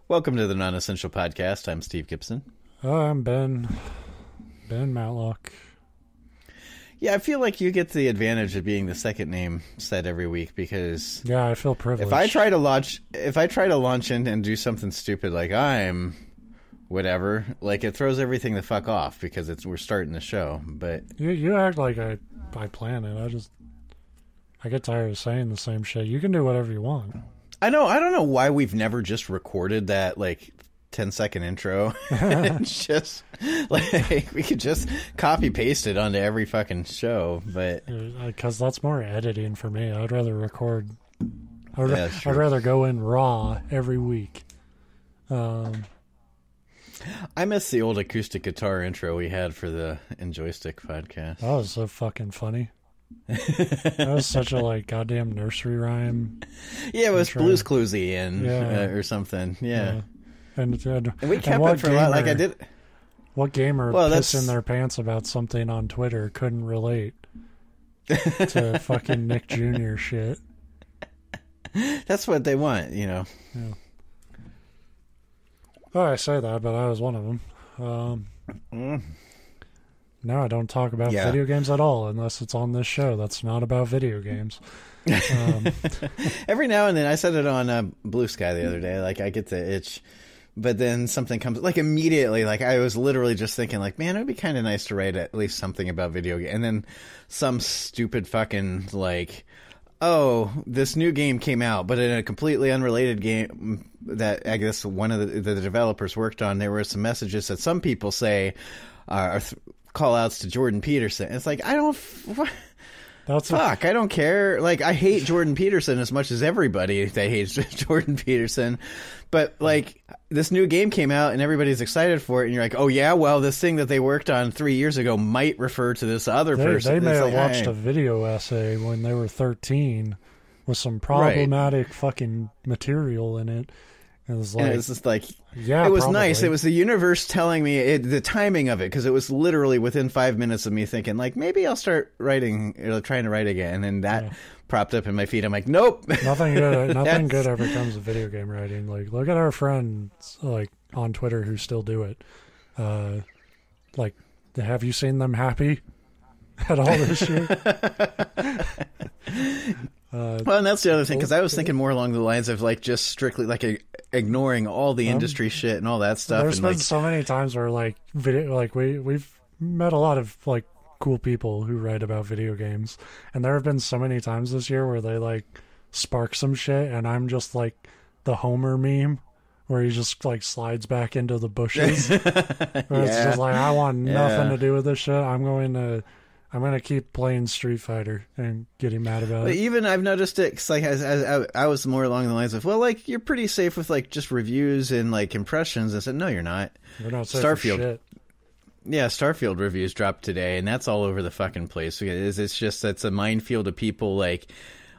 Welcome to the Non-Essential Podcast. I'm Steve Gibson. I'm Ben Matlock. Yeah, I feel like you get the advantage of being the second name said every week because yeah, I feel privileged. if I try to launch in and do something stupid like I'm whatever, like it throws everything the fuck off because we're starting the show. But you act like I plan it. I get tired of saying the same shit. You can do whatever you want. I know. I don't know why we've never just recorded that 10-second intro. It's just like we could just copy paste it onto every fucking show, but because that's more editing for me. I'd rather record. I'd rather go in raw every week. I miss the old acoustic guitar intro we had for the Enjoystick podcast. That was so fucking funny. That was such a goddamn nursery rhyme. Yeah, it was Blue's Cluesy or something. Yeah. And we kept it for a lot. Like I did. What gamer pissing their pants about something on Twitter couldn't relate to fucking Nick Jr. shit? That's what they want, you know. Yeah. Well, I say that, but I was one of them. No, I don't talk about video games at all unless it's on this show. That's not about video games. Every now and then, I said it on Blue Sky the other day. Like I get the itch, but then something comes. Like immediately, I was literally just thinking, man, it would be kind of nice to write at least something about video games. And then some stupid fucking oh, this new game came out, but in a completely unrelated game that I guess one of the developers worked on. There were some messages that some people say are call outs to Jordan Peterson. It's like, I don't I don't care. I hate Jordan Peterson as much as everybody that hates Jordan Peterson. But this new game came out and everybody's excited for it, and you're like, oh yeah, well, this thing that they worked on 3 years ago might refer to this other person. They may have watched a video essay when they were 13 with some problematic fucking material in it. It was just it was nice. It was the universe telling me the timing of it, because it was literally within 5 minutes of me thinking, maybe I'll start writing, trying to write again. And then that propped up in my feed. I'm like, nope. Nothing good ever comes of video game writing. Look at our friends on Twitter who still do it. Have you seen them happy at all this year? Well, and that's the other thing, because I was thinking more along the lines of just strictly ignoring all the industry shit and all that stuff. There's been so many times where we've met a lot of cool people who write about video games, and there have been so many times this year where they spark some shit, and I'm just the Homer meme where he just slides back into the bushes. It's just I want nothing to do with this shit. I'm going to keep playing Street Fighter and getting mad about it. Even I've noticed it, because I was more along the lines of, you're pretty safe with just reviews and impressions. I said, no, you're not. You're not safe for shit. Yeah, Starfield reviews dropped today, and that's all over the fucking place. It's a minefield of people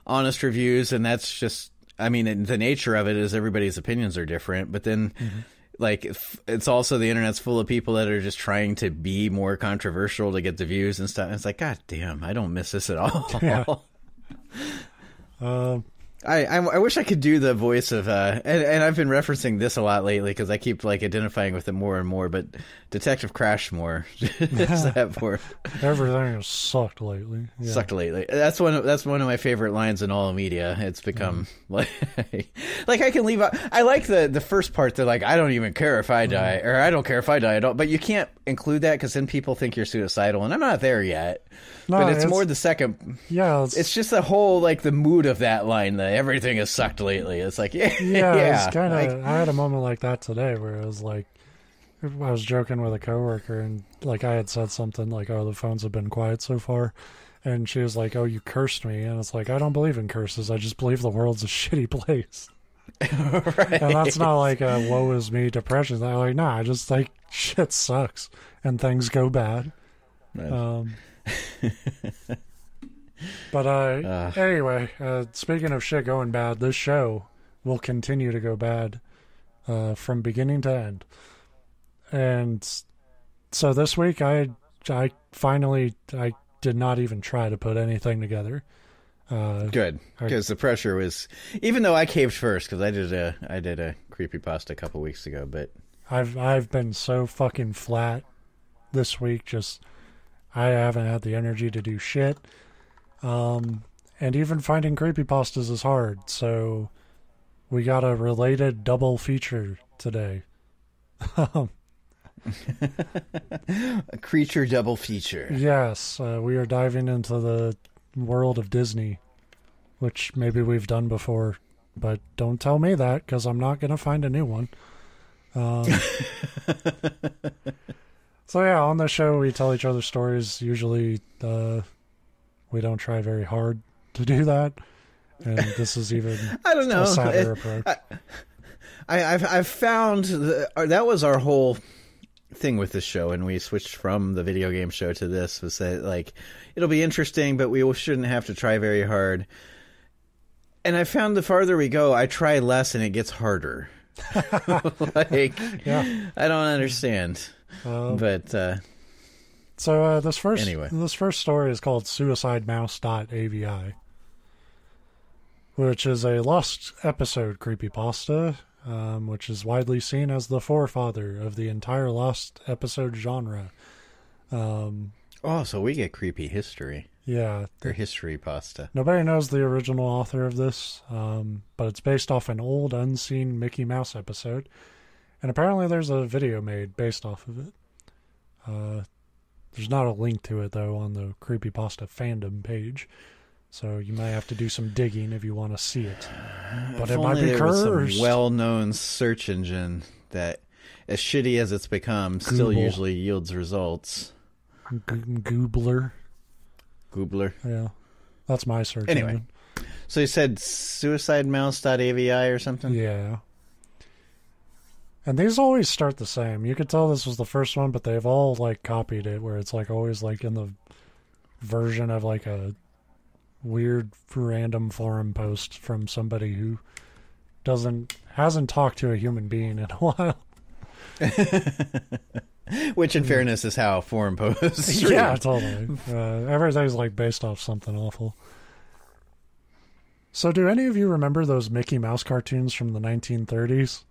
honest reviews, and that's just, the nature of it is everybody's opinions are different, but then it's also the internet's full of people that are just trying to be more controversial to get the views and stuff. And it's god damn, I don't miss this at all. Yeah. I wish I could do the voice of and I've been referencing this a lot lately because I keep identifying with it more and more, but Detective Crashmore is that for everything has sucked lately. Yeah. Sucked lately. That's one of my favorite lines in all of media. It's become I can leave out. I like the first part. They're I don't even care if I die, or I don't care if I die at all. But you can't include that because then people think you're suicidal, and I'm not there yet. No, but it's more the second. Yeah, it's just the whole the mood of that line. That everything has sucked lately. It's yeah. It's kind of. I had a moment like that today where it was I was joking with a coworker, and I had said something oh, the phones have been quiet so far, and she was oh, you cursed me, and it's I don't believe in curses. I just believe the world's a shitty place. Right. And that's not a woe is me depression. I'm nah, I just shit sucks and things go bad. Right. But anyway, speaking of shit going bad, this show will continue to go bad from beginning to end. And so this week I finally did not even try to put anything together. Good, because the pressure was, even though I caved first, because I did a creepypasta a couple weeks ago, but I've been so fucking flat this week. Just I haven't had the energy to do shit. And even finding creepypastas is hard. So we got a related double feature today. A creature double feature. Yes, we are diving into the world of Disney, which maybe we've done before, but don't tell me that, because I'm not going to find a new one. So yeah, on the show we tell each other stories. Usually we don't try very hard to do that, and this is even I don't know, a sadder approach. I've found that was our whole thing with this show, and we switched from the video game show to this, was that, like, it'll be interesting, but we shouldn't have to try very hard. And I found the farther we go, I try less and it gets harder. Like, yeah. I don't understand. But so this first story is called Suicidemouse.avi, which is a lost episode creepypasta, which is widely seen as the forefather of the entire lost episode genre. So we get creepy history. Yeah. Or history pasta. Nobody knows the original author of this, but it's based off an old unseen Mickey Mouse episode. And apparently there's a video made based off of it. There's not a link to it, though, on the Creepypasta Fandom page. So you might have to do some digging if you want to see it. But it might be cursed. There was some well-known search engine that, as shitty as it's become, still usually yields results. Goobler. Yeah. That's my search engine. So you said suicidemouse.avi or something? Yeah. And these always start the same. You could tell this was the first one, but they've all, like, copied it, where it's, like, always, like, in the version of, like, a weird random forum post from somebody who hasn't talked to a human being in a while. Which, in fairness, is how forum posts read. Yeah, totally. Everything's, like, based off something awful. So do any of you remember those Mickey Mouse cartoons from the 1930s?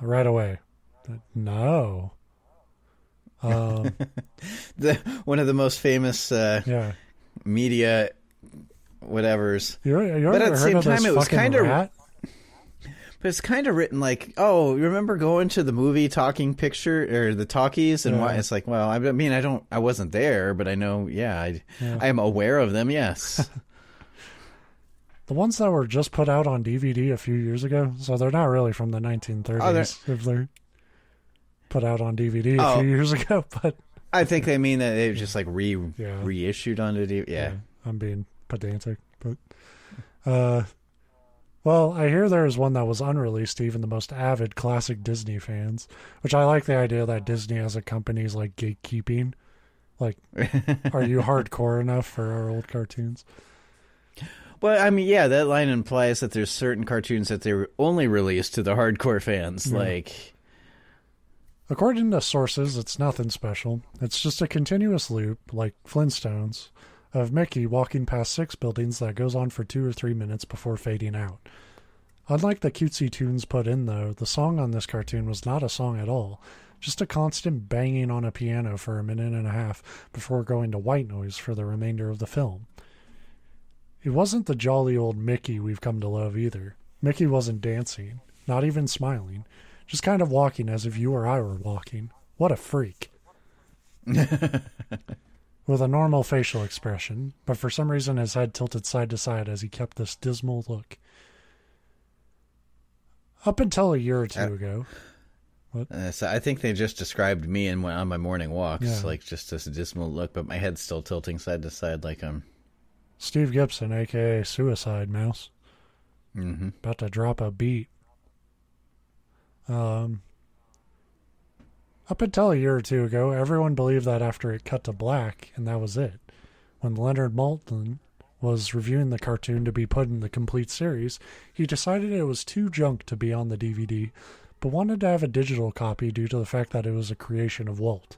Right away. No. One of the most famous media whatevers. But at the same time, it was kind of... But it's kind of written like, oh, you remember going to the movie Talking Picture, or the Talkies? And why? It's like, well, I mean, I wasn't there, but I know, I am aware of them, yes. The ones that were just put out on DVD a few years ago, so they're not really from the 1930s if they're put out on DVD a few years ago. But I think they mean that they were just like reissued onto DVD. Yeah, I'm being pedantic, but well, I hear there is one that was unreleased to even the most avid classic Disney fans, which I like the idea that Disney as a company is like gatekeeping. Like, are you hardcore enough for our old cartoons? Well, I mean, yeah, that line implies that there's certain cartoons that they were only released to the hardcore fans. Yeah. Like, according to sources, it's nothing special. It's just a continuous loop, like Flintstones, of Mickey walking past 6 buildings that goes on for 2 or 3 minutes before fading out. Unlike the cutesy tunes put in, though, the song on this cartoon was not a song at all, just a constant banging on a piano for a minute and a half before going to white noise for the remainder of the film. It wasn't the jolly old Mickey we've come to love either. Mickey wasn't dancing, not even smiling, just kind of walking as if you or I were walking. What a freak. With a normal facial expression, but for some reason his head tilted side to side as he kept this dismal look. Up until a year or two ago. What? So I think they just described me on my morning walks, like just this dismal look, but my head's still tilting side to side like I'm... Steve Gibson, a.k.a. Suicide Mouse. Mm-hmm. About to drop a beat. Up until a year or two ago, everyone believed that after it cut to black, and that was it. When Leonard Maltin was reviewing the cartoon to be put in the complete series, he decided it was too junk to be on the DVD, but wanted to have a digital copy due to the fact that it was a creation of Walt.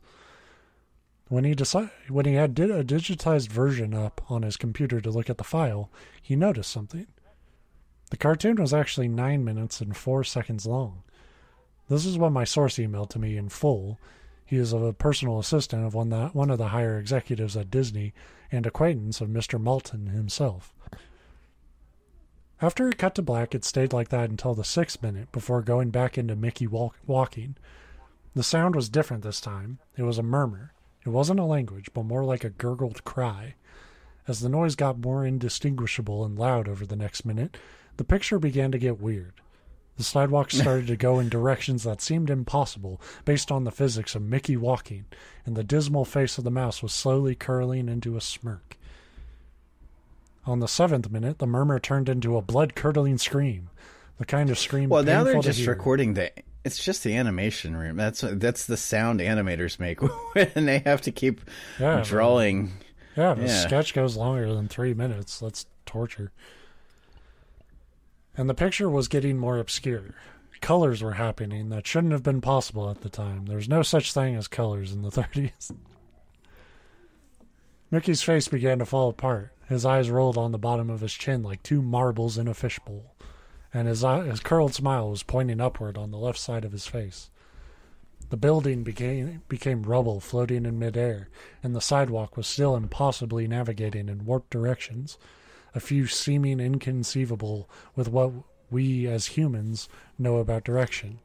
When he did a digitized version up on his computer to look at the file, he noticed something. The cartoon was actually 9 minutes and 4 seconds long. This is what my source emailed to me in full. He is a personal assistant of one of the higher executives at Disney and acquaintance of Mr. Malton himself. After it cut to black, it stayed like that until the 6th minute before going back into Mickey walking. The sound was different this time. It was a murmur. It wasn't a language, but more like a gurgled cry. As the noise got more indistinguishable and loud over the next minute, the picture began to get weird. The sidewalk started to go in directions that seemed impossible based on the physics of Mickey walking, and the dismal face of the mouse was slowly curling into a smirk. On the 7th minute, the murmur turned into a blood-curdling scream, the kind of scream well, now they're painful to just hear. recording it's just the animation room. That's the sound animators make when they have to keep drawing. The sketch goes longer than 3 minutes. That's torture. And the picture was getting more obscure. Colors were happening that shouldn't have been possible at the time. There was no such thing as colors in the 30s. Mickey's face began to fall apart. His eyes rolled on the bottom of his chin like 2 marbles in a fishbowl, and his curled smile was pointing upward on the left side of his face. The building became rubble floating in midair, and the sidewalk was still impossibly navigating in warped directions, a few seeming inconceivable with what we as humans know about direction.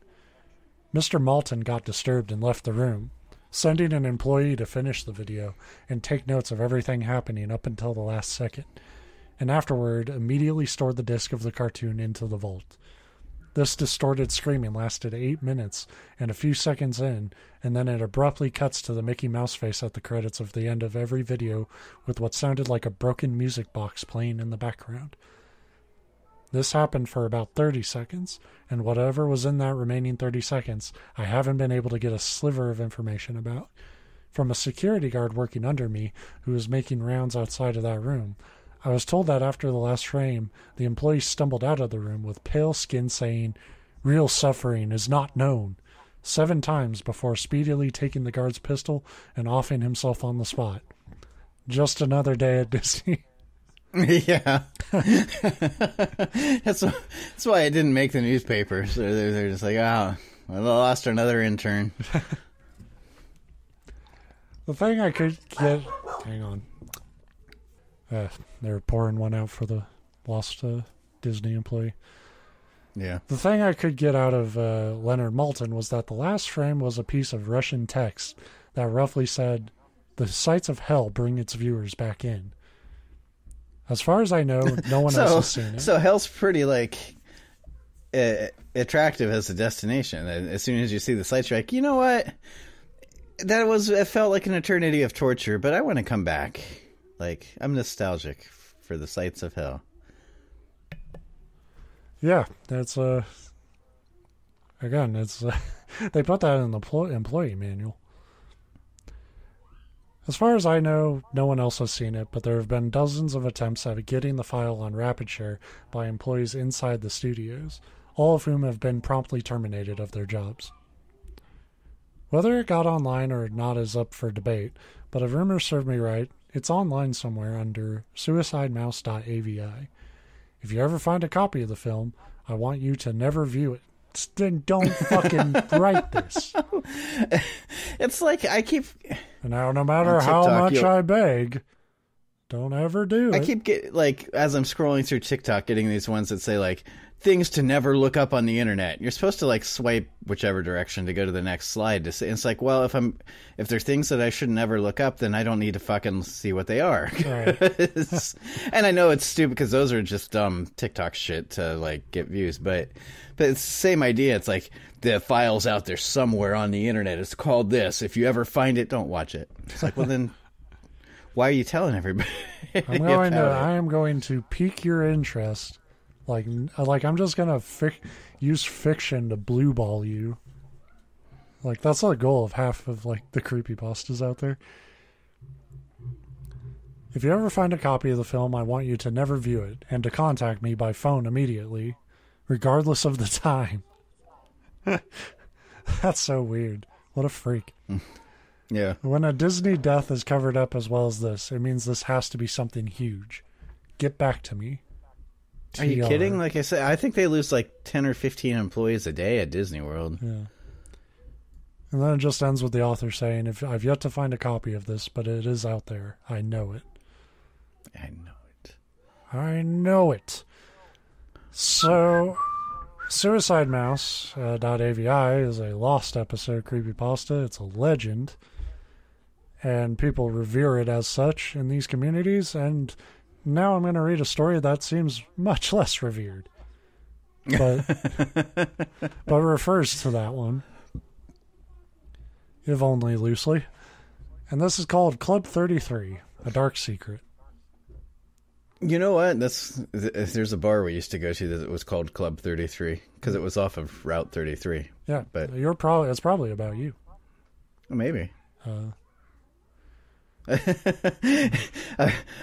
Mr. Malton got disturbed and left the room, sending an employee to finish the video and take notes of everything happening up until the last second, and afterward immediately stored the disc of the cartoon into the vault. This distorted screaming lasted 8 minutes and a few seconds in, and then it abruptly cuts to the Mickey Mouse face at the credits of the end of every video with what sounded like a broken music box playing in the background. This happened for about 30 seconds, and whatever was in that remaining 30 seconds, I haven't been able to get a sliver of information about. From a security guard working under me, who was making rounds outside of that room, I was told that after the last frame, the employee stumbled out of the room with pale skin saying, "Real suffering is not known," 7 times before speedily taking the guard's pistol and offing himself on the spot. Just another day at Disney. Yeah. That's why it didn't make the newspapers. They're just like, oh, well, they lost another intern. The thing I could get... Hang on. They're pouring one out for the lost Disney employee. Yeah. The thing I could get out of Leonard Maltin was that the last frame was a piece of Russian text that roughly said, "The sights of hell bring its viewers back in." As far as I know, no one else has seen it. So hell's pretty, attractive as a destination. As soon as you see the sights, you're like, you know what? It felt like an eternity of torture, but I want to come back. I'm nostalgic for the sights of hell. Yeah, that's again, it's they put that in the employee manual. As far as I know, no one else has seen it, but there have been dozens of attempts at getting the file on RapidShare by employees inside the studios, all of whom have been promptly terminated of their jobs. Whether it got online or not is up for debate, but if rumors serve me right, it's online somewhere under Suicidemouse.avi. If you ever find a copy of the film, I want you to never view it. Then don't fucking write this. It's like I keep... Now, no matter how much I beg, don't ever do it. I keep as I'm scrolling through TikTok, getting these ones that say things to never look up on the internet. You're supposed to swipe whichever direction to go to the next slide to see. It's like, well, if they're things that I should never look up, then I don't need to fucking see what they are. Right. And I know it's stupid because those are just dumb TikTok shit to get views, but it's the same idea. It's like the file's out there somewhere on the internet. It's called this. If you ever find it, don't watch it. It's like, well then, why are you telling everybody? I am going to pique your interest. I'm just gonna use fiction to blue ball you. That's the goal of half of the creepypastas out there. If you ever find a copy of the film, I want you to never view it and to contact me by phone immediately, regardless of the time. That's so weird. What a freak. Yeah. When a Disney death is covered up as well as this, it means this has to be something huge. Get back to me. Are you kidding? Like I said, I think they lose like 10 or 15 employees a day at Disney World. Yeah. And then it just ends with the author saying, "If I've yet to find a copy of this, but it is out there. I know it. I know it. I know it." So, Suicidemouse.avi is a lost episode creepypasta. It's a legend. And people revere it as such in these communities. And now I'm going to read a story that seems much less revered. But, but refers to that one. If only loosely. And this is called Club 33, A Dark Secret. You know what? There's a bar we used to go to that was called Club 33 because it was off of Route 33. Yeah, but it's probably about you. Maybe.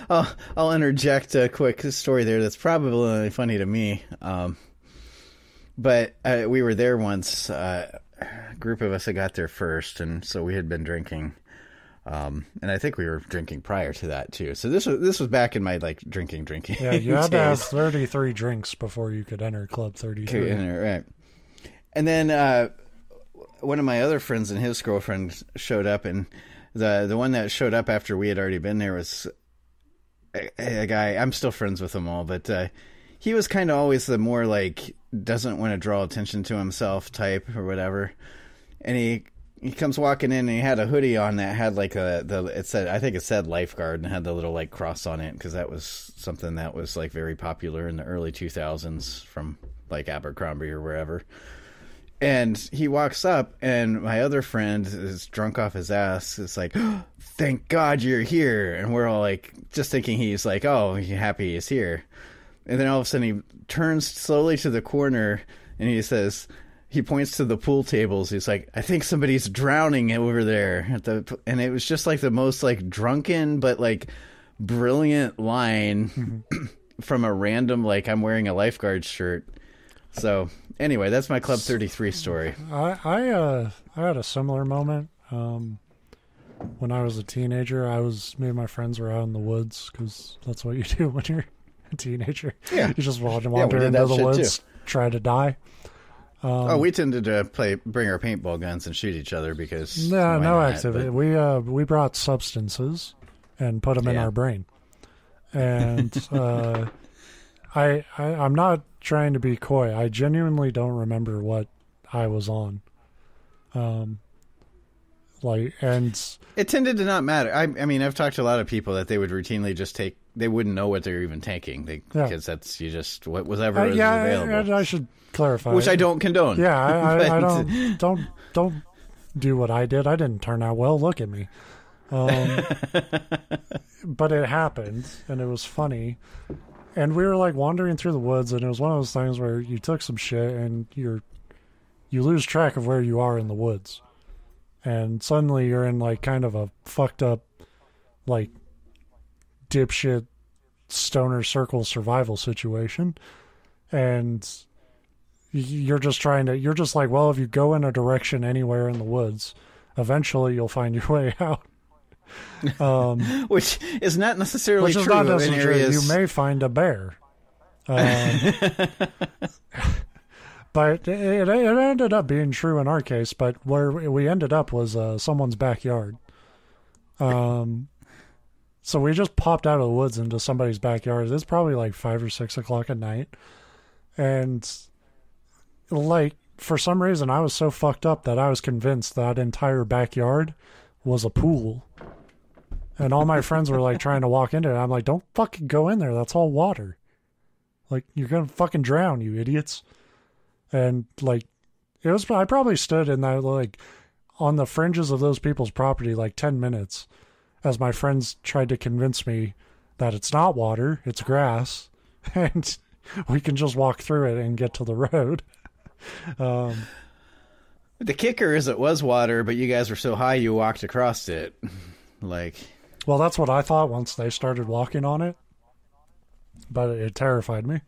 I'll interject a quick story there that's probably only funny to me. But we were there once. A group of us had got there first, and so we had been drinking. And I think we were drinking prior to that too. So this was back in my like drinking. Yeah, you had to have 33 drinks before you could enter Club 33. Right. And then one of my other friends and his girlfriend showed up, and the one that showed up after we had already been there was a guy. I'm still friends with them all, but he was kind of always the more like doesn't want to draw attention to himself type or whatever. And he comes walking in and he had a hoodie on that had like it said lifeguard and had the little like cross on it because that was something that was like very popular in the early 2000s from like Abercrombie or wherever. And he walks up and my other friend is drunk off his ass. It's like, oh, thank God you're here. And we're all like just thinking he's like, oh, he's happy he's here. And then all of a sudden he turns slowly to the corner and he says, he points to the pool tables. He's like, I think somebody's drowning over there. And it was just like the most like drunken but like brilliant line from a random like I'm wearing a lifeguard shirt. So anyway, that's my Club 33 story. I had a similar moment when I was a teenager. Me and my friends were out in the woods because that's what you do when you're a teenager. Yeah, you just wander into the woods, try to die. We tended to bring our paintball guns and shoot each other because no activity. We brought substances and put them in our brain, and I'm not trying to be coy. I genuinely don't remember what I was on. And it tended to not matter. I mean, I've talked to a lot of people that they would routinely just take. They wouldn't know what they were even taking because that's whatever is available. And I should clarify, which I don't condone. Yeah, I don't do what I did. I didn't turn out well. Look at me. But it happened, and it was funny. And we were like wandering through the woods, and it was one of those things where you took some shit and you lose track of where you are in the woods. And suddenly you're in like kind of a fucked up, like dipshit stoner circle survival situation. And you're just like, well, if you go in a direction anywhere in the woods, eventually you'll find your way out. Which is not necessarily true. In areas... You may find a bear. But it ended up being true in our case, but where we ended up was someone's backyard. So we just popped out of the woods into somebody's backyard. It's probably like 5 or 6 o'clock at night. And like, for some reason, I was so fucked up that I was convinced that entire backyard was a pool. And all my friends were like trying to walk into it. I'm like, don't fucking go in there. That's all water. Like, you're going to fucking drown, you idiots. And like, I probably stood in that, like, on the fringes of those people's property, like 10 minutes as my friends tried to convince me that it's not water, it's grass. And we can just walk through it and get to the road. The kicker is it was water, but you guys were so high you walked across it. Like, well, that's what I thought once they started walking on it, but it terrified me.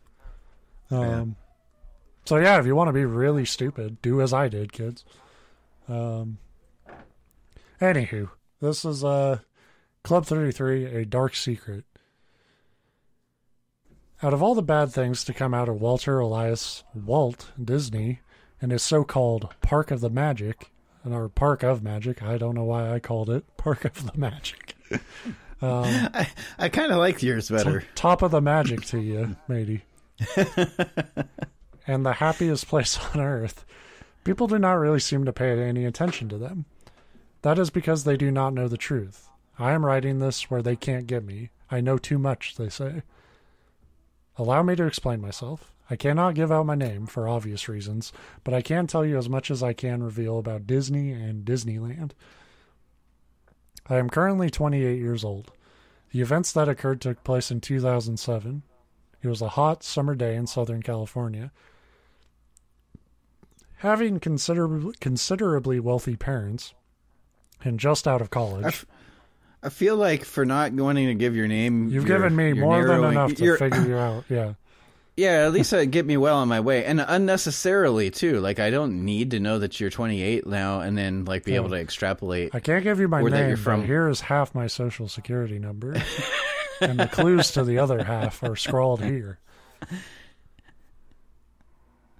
So yeah, if you want to be really stupid, do as I did, kids. And Anywho, this is Club 33, A Dark Secret. Out of all the bad things to come out of Walter Elias Walt Disney and his so-called Park of the Magic, or Park of Magic, I don't know why I called it Park of the Magic. I kind of like yours better. Top of the magic to you, matey. And the happiest place on earth. People do not really seem to pay any attention to them. That is because they do not know the truth. I am writing this where they can't get me. I know too much, they say. Allow me to explain myself. I cannot give out my name for obvious reasons, but I can tell you as much as I can reveal about Disney and Disneyland. I am currently 28 years old. The events that occurred took place in 2007. It was a hot summer day in Southern California. Having considerably wealthy parents and just out of college... I feel like for not wanting to give your name... You've given me more than enough to figure you out, yeah. Yeah, at least get me well on my way. And unnecessarily, too. Like, I don't need to know that you're 28 now and then, like, be able to extrapolate. I can't give you my name, but here is half my social security number. And the clues to the other half are scrawled here.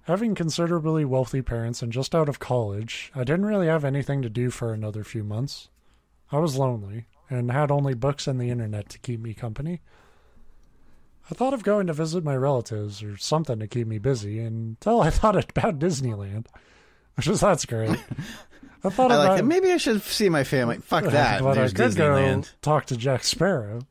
Having considerably wealthy parents and just out of college, I didn't really have anything to do for another few months. I was lonely and had only books and the internet to keep me company. I thought of going to visit my relatives or something to keep me busy until I thought about Disneyland, that's great. I thought about it. Maybe I should see my family. Fuck that. But There's I could Disneyland. go talk to Jack Sparrow.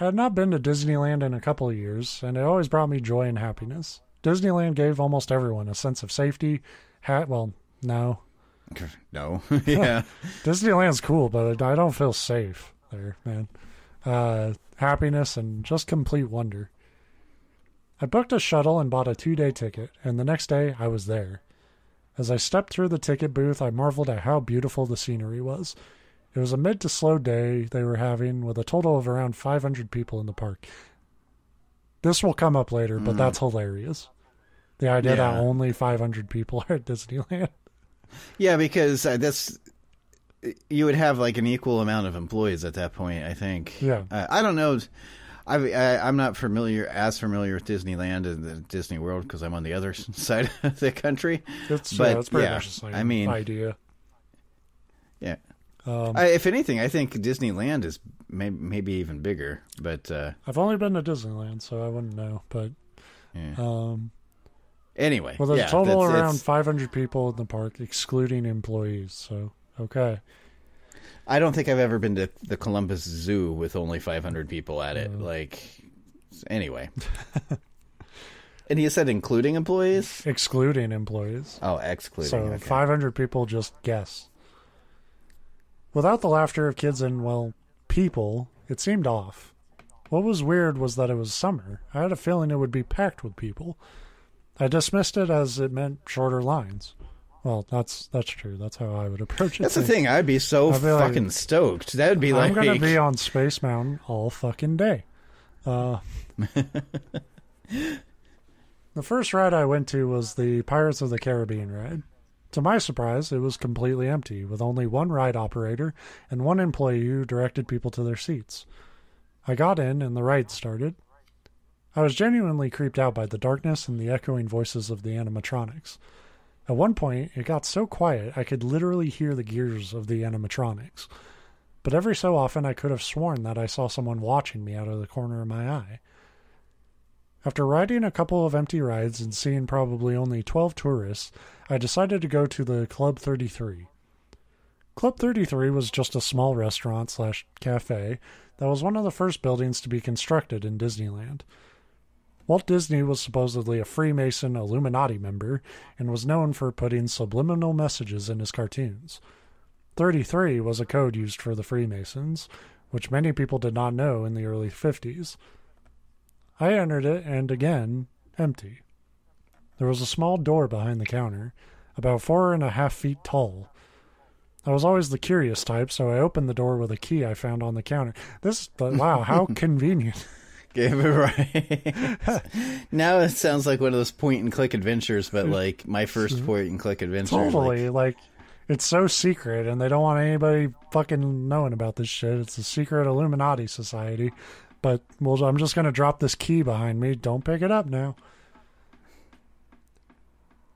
I had not been to Disneyland in a couple of years, and it always brought me joy and happiness. Disneyland gave almost everyone a sense of safety. No. No. Yeah. Disneyland's cool, but I don't feel safe there, man. Happiness and just complete wonder. I booked a shuttle and bought a 2-day ticket, and the next day I was there. As I stepped through the ticket booth, I marveled at how beautiful the scenery was. It was a mid to slow day they were having, with a total of around 500 people in the park. This will come up later, but that's hilarious. The idea that only 500 people are at Disneyland. Yeah, because you would have like an equal amount of employees at that point, I think. Yeah. I don't know. I'm not as familiar with Disneyland and the Disney World because I'm on the other side of the country. It's pretty much the same idea. Yeah. If anything, I think Disneyland is maybe even bigger. But I've only been to Disneyland, so I wouldn't know. But anyway, well, there's a total around 500 people in the park, excluding employees. So okay. I don't think I've ever been to the Columbus Zoo with only 500 people at it. Anyway. And you said including employees? Excluding employees. Oh, excluding. So okay. 500 people, just guess. Without the laughter of kids and, people, it seemed off. What was weird was that it was summer. I had a feeling it would be packed with people. I dismissed it as it meant shorter lines. Well, that's true. That's how I would approach it. That's the thing. I'd be fucking stoked. That would be I'm going to be on Space Mountain all fucking day. The first ride I went to was the Pirates of the Caribbean ride. To my surprise, it was completely empty, with only one ride operator and one employee who directed people to their seats. I got in, and the ride started. I was genuinely creeped out by the darkness and the echoing voices of the animatronics. At one point, it got so quiet I could literally hear the gears of the animatronics. But every so often I could have sworn that I saw someone watching me out of the corner of my eye. After riding a couple of empty rides and seeing probably only 12 tourists, I decided to go to the Club 33. Club 33 was just a small restaurant/cafe that was one of the first buildings to be constructed in Disneyland. Walt Disney was supposedly a Freemason Illuminati member and was known for putting subliminal messages in his cartoons. 33 was a code used for the Freemasons, which many people did not know in the early 50s. I entered it, and again, empty. There was a small door behind the counter, about 4.5 feet tall. I was always the curious type, so I opened the door with a key I found on the counter. Wow, how convenient. Right. Now it sounds like one of those point-and-click adventures, but like my first point-and-click adventure. Totally. It's so secret, and they don't want anybody fucking knowing about this shit. It's a secret Illuminati society. But, well, I'm just going to drop this key behind me. Don't pick it up now.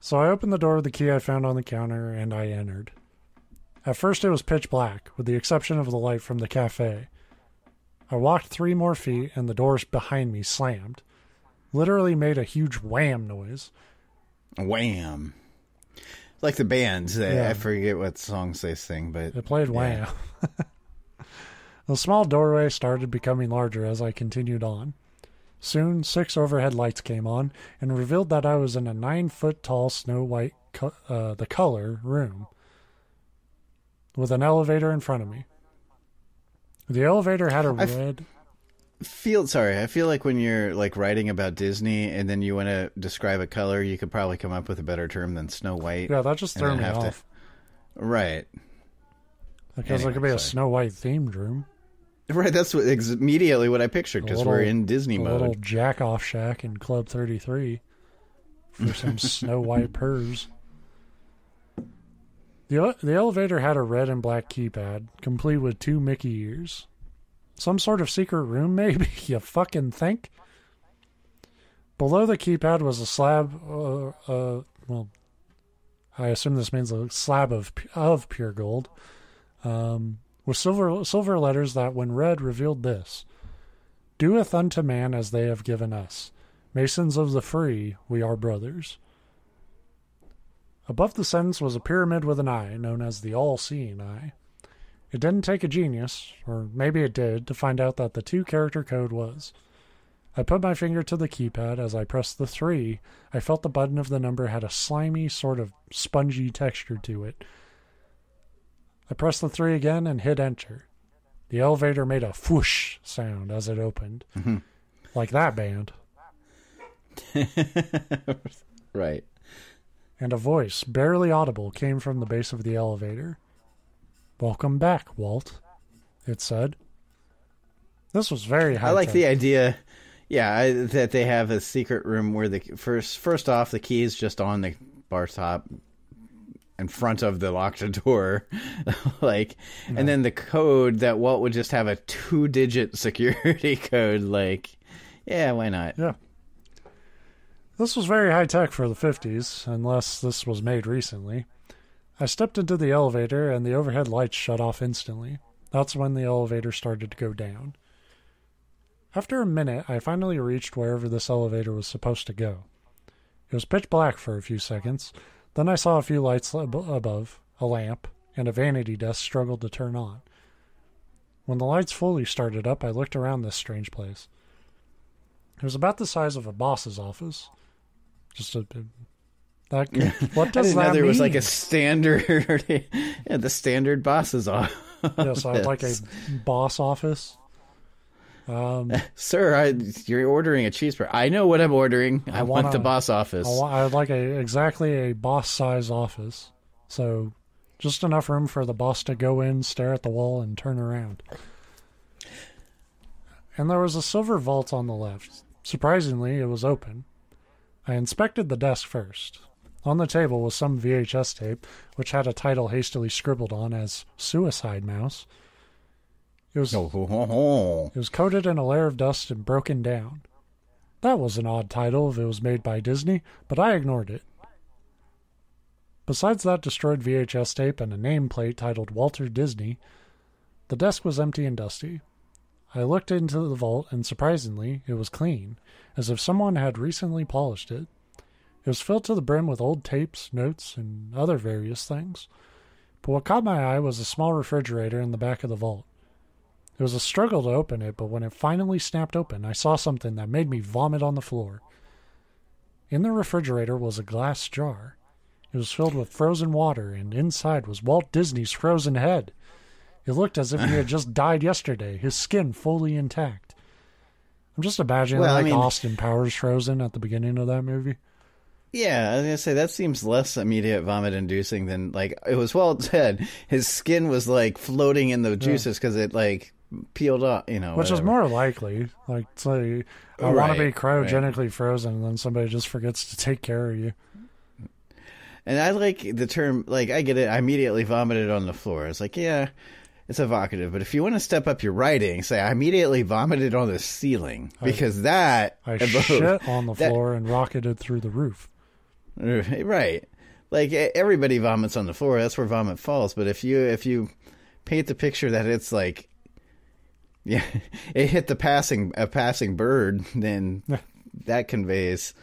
So I opened the door with the key I found on the counter, and I entered. At first it was pitch black, with the exception of the light from the cafe. I walked 3 more feet, and the doors behind me slammed. Literally made a huge wham noise. Wham. Like the bands. I forget what songs they sing, but... It played wham. The small doorway started becoming larger as I continued on. Soon, 6 overhead lights came on and revealed that I was in a 9-foot-tall Snow White, the color, room, with an elevator in front of me. The elevator had a red... I feel like when you're like writing about Disney and then you want to describe a color, you could probably come up with a better term than Snow White. Yeah, that just threw me off. Right. Because it could be a Snow White themed room. Right, that's immediately what I pictured, because we're in Disney mode. A little jack-off shack in Club 33 for some Snow White purrs. The elevator had a red and black keypad, complete with 2 Mickey ears. Some sort of secret room, maybe? You fucking think? Below the keypad was a slab, well, I assume this means a slab of pure gold, with silver letters that, when read, revealed this: "Doeth unto man as they have given us. Masons of the free, we are brothers." Above the sentence was a pyramid with an eye, known as the all-seeing eye. It didn't take a genius, or maybe it did, to find out that the 2-character code was. I put my finger to the keypad. As I pressed the 3, I felt the button of the number had a slimy, sort of spongy texture to it. I pressed the 3 again and hit enter. The elevator made a whoosh sound as it opened. Mm-hmm. Like that band. Right. And a voice, barely audible, came from the base of the elevator. "Welcome back, Walt," it said. This was very high. I like the idea, that they have a secret room where the first off, the key is just on the bar top in front of the locked door, and then the code that Walt would just have a 2-digit security code. Why not? Yeah. This was very high tech for the 50s, unless this was made recently. I stepped into the elevator, and the overhead lights shut off instantly. That's when the elevator started to go down. After a minute, I finally reached wherever this elevator was supposed to go. It was pitch black for a few seconds. Then I saw a few lights above, a lamp, and a vanity desk struggled to turn on. When the lights fully started up, I looked around this strange place. It was about the size of a boss's office. What does I didn't know there was like a standard, the standard boss's office. Yeah, so I'd like a boss office. Sir, you're ordering a cheeseburger. I know what I'm ordering. I want the boss office. I'd like exactly a boss size office. So just enough room for the boss to go in, stare at the wall, and turn around. And there was a silver vault on the left. Surprisingly, it was open. I inspected the desk first. On the table was some VHS tape, which had a title hastily scribbled on as Suicidemouse. It was coated in a layer of dust and broken down. That was an odd title if it was made by Disney, but I ignored it. Besides that destroyed VHS tape and a nameplate titled Walt Disney, the desk was empty and dusty. I looked into the vault, and surprisingly, it was clean, as if someone had recently polished it. It was filled to the brim with old tapes, notes, and other various things. But what caught my eye was a small refrigerator in the back of the vault. It was a struggle to open it, but when it finally snapped open, I saw something that made me vomit on the floor. In the refrigerator was a glass jar. It was filled with frozen water, and inside was Walt Disney's frozen head. It looked as if he had just died yesterday, his skin fully intact. I'm just imagining Austin Powers frozen at the beginning of that movie. Yeah, I was going to say, that seems less immediate vomit-inducing than, it was Walt's head. His skin was, floating in the juices because it, peeled off, Which whatever. is more likely. I want to be cryogenically frozen, and then somebody just forgets to take care of you. And I like the term, like, I get it. I immediately vomited on the floor. It's like, yeah, it's evocative. But if you want to step up your writing, say, I immediately vomited on the ceiling. Because I shit on the floor and rocketed through the roof. Right. Like, everybody vomits on the floor. That's where vomit falls. But if you paint the picture that it's like, yeah, it hit a passing bird, then that conveys.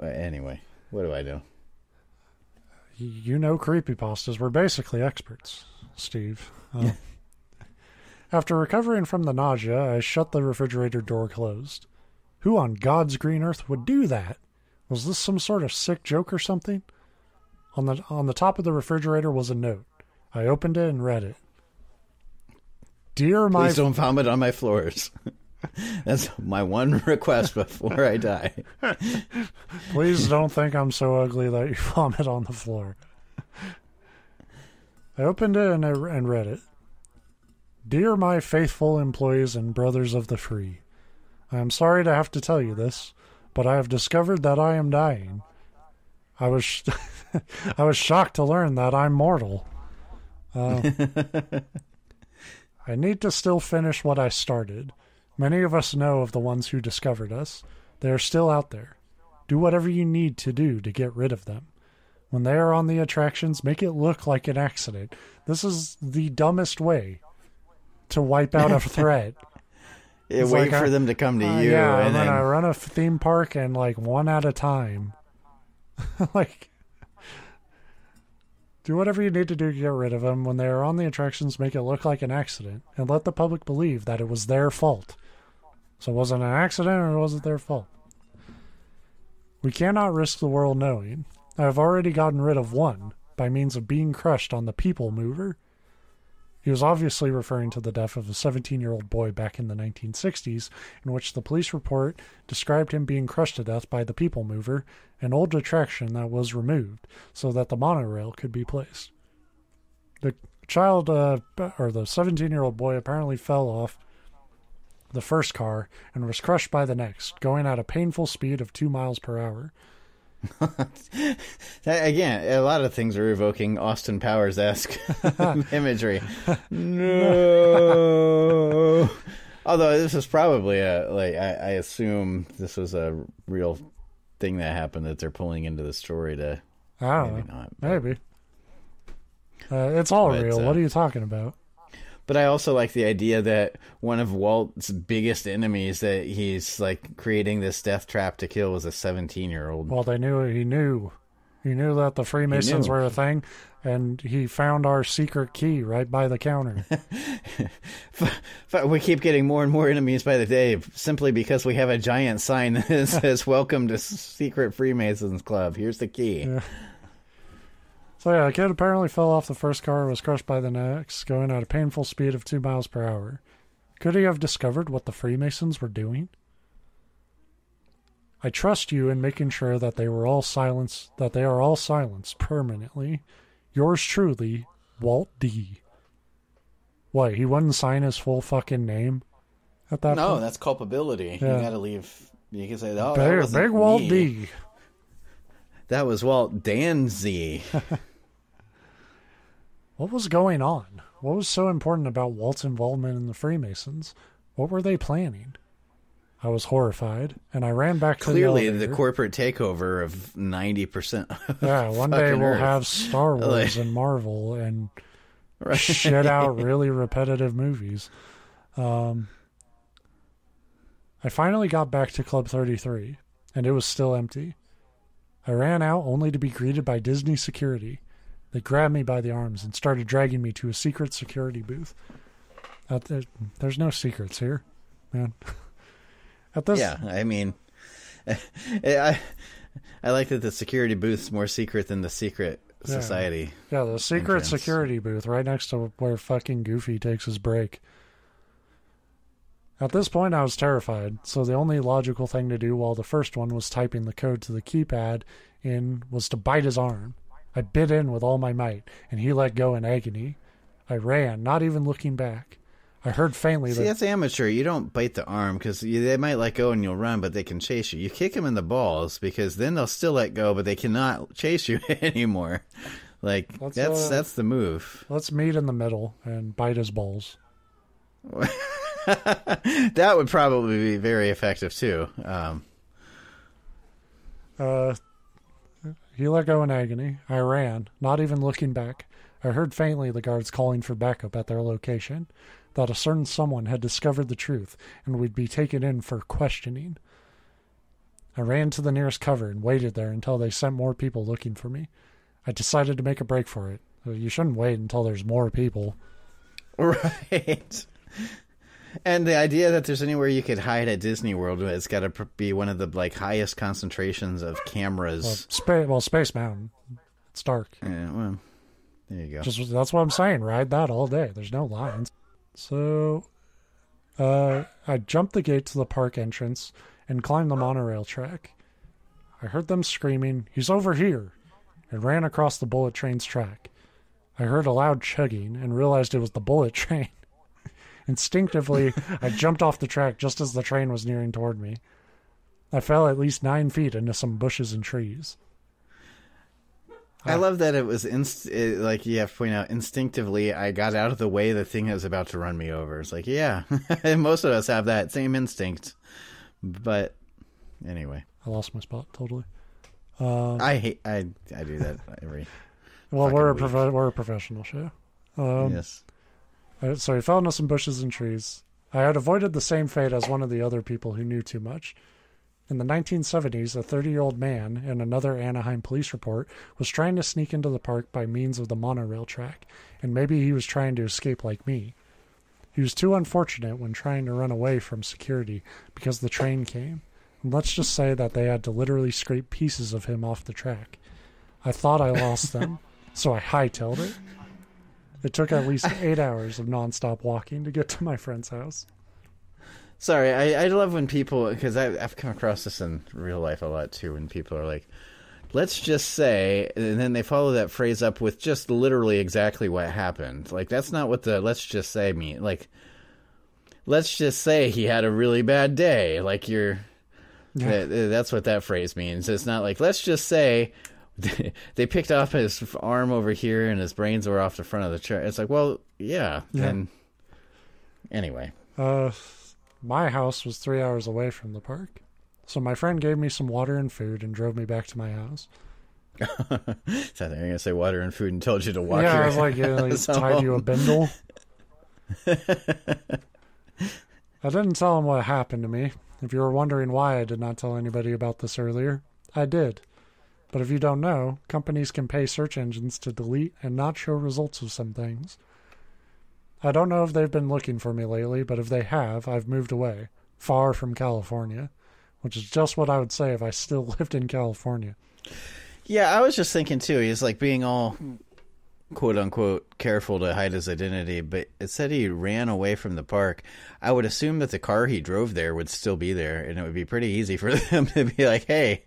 Anyway, what do I know? You know, creepypastas. We're basically experts, Steve. After recovering from the nausea, I shut the refrigerator door closed. Who on God's green earth would do that? Was this some sort of sick joke or something? On the top of the refrigerator was a note. I opened it and read it. Please don't vomit on my floors. That's my one request before I die. Please don't think I'm so ugly that you vomit on the floor. I opened it and read it. Dear my faithful employees and brothers of the free, I am sorry to have to tell you this, but I have discovered that I am dying. I was shocked to learn that I'm mortal. I need to still finish what I started. Many of us know of the ones who discovered us. They are still out there. Do whatever you need to do to get rid of them. When they are on the attractions, make it look like an accident. This is the dumbest way to wipe out a threat. Wait for them to come to you. Yeah, and then I run a theme park and like one at a time. Like, do whatever you need to do to get rid of them. When they are on the attractions, make it look like an accident and let the public believe that it was their fault. So it wasn't an accident or it wasn't their fault. We cannot risk the world knowing. I have already gotten rid of one by means of being crushed on the People Mover. He was obviously referring to the death of a 17-year-old boy back in the 1960s, in which the police report described him being crushed to death by the People Mover, an old attraction that was removed so that the monorail could be placed. The child, or the 17-year-old boy, apparently fell off the first car and was crushed by the next, going at a painful speed of 2 miles per hour. Again, a lot of things are evoking Austin Powers-esque imagery. No. Although this is probably I assume this was a real thing that happened that they're pulling into the story to. Maybe not. Maybe. It's all real. What are you talking about? But I also like the idea that one of Walt's biggest enemies that he's like creating this death trap to kill was a 17-year-old. Well, he knew that the Freemasons were a thing, and he found our secret key right by the counter. We keep getting more and more enemies by the day simply because we have a giant sign that says, "Welcome to Secret Freemasons Club. Here's the key." Yeah. So yeah, the kid apparently fell off the first car and was crushed by the next, going at a painful speed of 2 miles per hour. Could he have discovered what the Freemasons were doing? I trust you in making sure that they are all silenced permanently. Yours truly, Walt D. What, he wouldn't sign his full fucking name at that point? No, that's culpability. Yeah. You gotta leave. You can say, "Oh, that wasn't Big Walt me. D. That was Walt Danzy." What was going on? What was so important about Walt's involvement in the Freemasons? What were they planning? I was horrified, and I ran back to Clearly, the corporate takeover of 90%. Yeah, one day we'll have Star Wars and Marvel and shit out really repetitive movies. I finally got back to Club 33, and it was still empty. I ran out only to be greeted by Disney security. They grabbed me by the arms and started dragging me to a secret security booth. There's no secrets here, man. I mean, I like that the security booth's more secret than the secret society. Yeah, the secret security booth right next to where fucking Goofy takes his break. At this point, I was terrified, so the only logical thing to do while the first one was typing the code to the keypad in was to bite his arm. I bit in with all my might, and he let go in agony. I ran, not even looking back. I heard faintly See, that's amateur. You don't bite the arm because they might let go and you'll run, but they can chase you. You kick them in the balls because then they'll still let go, but they cannot chase you anymore. Like, that's the move. Let's meet in the middle and bite his balls. That would probably be very effective, too. He let go in agony. I ran, not even looking back. I heard faintly the guards calling for backup at their location, that a certain someone had discovered the truth and would be taken in for questioning. I ran to the nearest cover and waited there until they sent more people looking for me. I decided to make a break for it. You shouldn't wait until there's more people. Right. And the idea that there's anywhere you could hide at Disney World, it's got to be one of the highest concentrations of cameras. Space Mountain. It's dark. Yeah, well, there you go. That's what I'm saying. Ride that all day. There's no lines. So, I jumped the gate to the park entrance and climbed the monorail track. I heard them screaming, "He's over here!" and ran across the bullet train's track. I heard a loud chugging and realized it was the bullet train. Instinctively, I jumped off the track just as the train was nearing toward me. I fell at least 9 feet into some bushes and trees. I love that it was, like you have to point out, instinctively, I got out of the way the thing that was about to run me over. It's like, yeah, most of us have that same instinct. But anyway. I lost my spot, totally. I do that every Well, we're a professional show. Yes. So he fell into some bushes and trees. I had avoided the same fate as one of the other people who knew too much. In the 1970s, a 30-year-old man, in another Anaheim police report, was trying to sneak into the park by means of the monorail track, and maybe he was trying to escape like me. He was too unfortunate when trying to run away from security because the train came, and let's just say that they had to literally scrape pieces of him off the track. I thought I lost them, so I hightailed it. It took at least 8 hours of nonstop walking to get to my friend's house. Sorry, I love when people, because I've come across this in real life a lot too, when people are like, let's just say, and then they follow that phrase up with just literally exactly what happened. Like, that's not what the let's just say mean. Like, let's just say he had a really bad day. Like, that's what that phrase means. It's not like, let's just say they picked off his arm over here and his brains were off the front of the chair. It's like, well, yeah. And anyway. My house was 3 hours away from the park. So my friend gave me some water and food and drove me back to my house. So they're going to say water and food and told you to walk your I was like, tied you a bindle. I didn't tell him what happened to me. If you were wondering why I did not tell anybody about this earlier, I did. But if you don't know, companies can pay search engines to delete and not show results of some things. I don't know if they've been looking for me lately, but if they have, I've moved away, far from California, which is just what I would say if I still lived in California. Yeah, I was just thinking too, he's like being all quote-unquote careful to hide his identity, but it said he ran away from the park. I would assume that the car he drove there would still be there, and it would be pretty easy for them to be like, hey,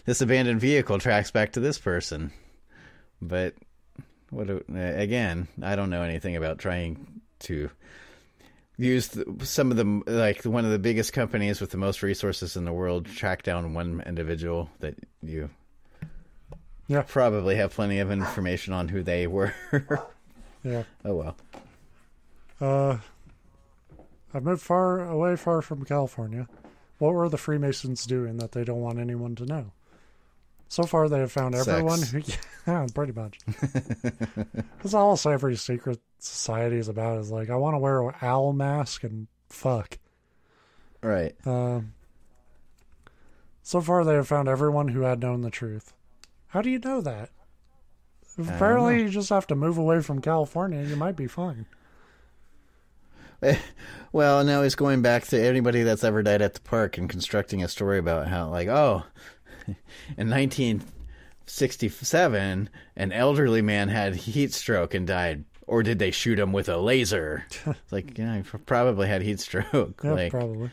this abandoned vehicle tracks back to this person. But, again, I don't know anything about trying to use some of the, like, one of the biggest companies with the most resources in the world, track down one individual that you... Yeah, probably have plenty of information on who they were. Yeah. Oh, well. I've moved far from California. What were the Freemasons doing that they don't want anyone to know? So far, they have found everyone who... Yeah, pretty much. That's almost every secret society is about, is like, I want to wear an owl mask and fuck. Right. So far, they have found everyone who had known the truth. How do you know that? Apparently, you just have to move away from California. You might be fine. Well, now he's going back to anybody that's ever died at the park and constructing a story about how, like, oh, in 1967, an elderly man had heat stroke and died. Or did they shoot him with a laser? It's like, yeah, he probably had heat stroke. Yeah, like, probably.